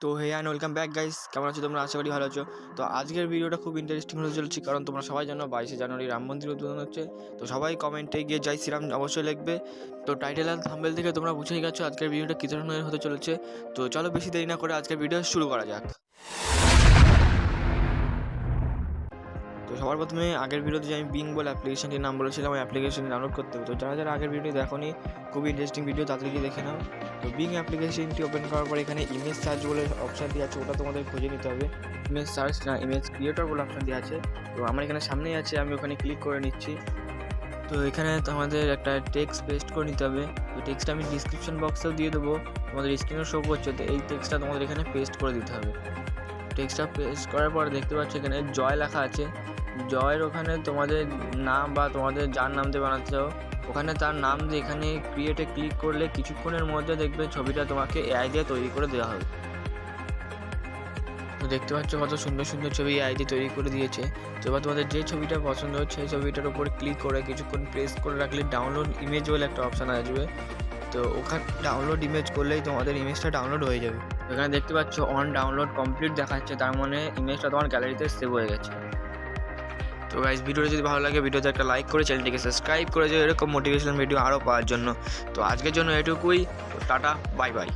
তো হে and welcome back guys, কেমন আছো তোমরা? আশা করি ভালো আছো। তো আজকের ভিডিওটা খুব ইন্টারেস্টিং হতে চলেছে, কারণ তোমরা সবাই জানো 22শে জানুয়ারি রাম মন্দির উদ্বোধন হচ্ছে। তো সবাই কমেন্টে গিয়ে জয় শ্রীরাম অবশ্যই লিখবে। তো টাইটেল আর থাম্বনেল থেকে তোমরা বুঝেই গেছো আজকের ভিডিওটা কী ধরনের হতে চলেছে। তো চলো বেশি দেরি না করে আজকের ভিডিও শুরু করা যাক। তো সবার প্রথমে আগের ভিডিওতে যে আমি বিং বলে অ্যাপ্লিকেশনটির নাম বলেছিলাম, ওই অ্যাপ্লিকেশনটি ডাউনলোড করতে হবে। তো যারা যারা আগের ভিডিও দেখোনি, খুবই ইন্টারেস্টিং ভিডিও, তাড়াতাড়ি দেখে নাও। তো বিং অ্যাপ্লিকেশনটি ওপেন করার পর এখানে ইমেজ সার্চ বলে অপশানটি আছে, ওটা তোমাদের খুঁজে নিতে হবে। ইমেজ সার্চ না, ইমেজ ক্রিয়েটর বলে অপশানটি আছে। তো আমার এখানে সামনেই আছে, আমি ওখানে ক্লিক করে নিচ্ছি। তো এখানে তোমাদের একটা টেক্সট পেস্ট করে নিতে হবে। তো টেক্সটটা আমি ডিসক্রিপশন বক্সেও দিয়ে দেবো, তোমাদের স্ক্রিনে শো করছে। তো এই টেক্সটটা তোমাদের এখানে পেস্ট করে দিতে হবে। টেক্সটটা পেস্ট করার পর দেখতে পাচ্ছ এখানে জয় লেখা আছে। জয়ের ওখানে তোমাদের নাম বা তোমাদের যার নাম দিয়ে বানাতে চাও ওখানে তার নাম দিয়ে এখানে ক্রিয়েটে ক্লিক করলে কিছুক্ষণের মধ্যে দেখবে ছবিটা তোমাকে এআই দিয়ে তৈরি করে দেওয়া হবে। তো দেখতে পাচ্ছ কত সুন্দর সুন্দর ছবি এআই দিয়ে তৈরি করে দিয়েছে। তো এবার তোমাদের যে ছবিটা পছন্দ হচ্ছে সেই ছবিটার উপর ক্লিক করে কিছুক্ষণ প্রেস করে রাখলে ডাউনলোড ইমেজ বলে একটা অপশান আসবে। তো ওখানে ডাউনলোড ইমেজ করলেই তোমাদের ইমেজটা ডাউনলোড হয়ে যাবে। এখানে দেখতে পাচ্ছ অন ডাউনলোড কমপ্লিট দেখাচ্ছে, তার মানে ইমেজটা তোমার গ্যালারিতে সেভ হয়ে গেছে। তো গাইস, ভিডিওটা যদি ভালো লাগে ভিডিওতে একটা লাইক করে চ্যানেলটিকে সাবস্ক্রাইব করে যাও এরকম মোটিভেশনাল ভিডিও আরও পাওয়ার জন্য। তো আজকের জন্য এটুকুই। Tata, bye bye.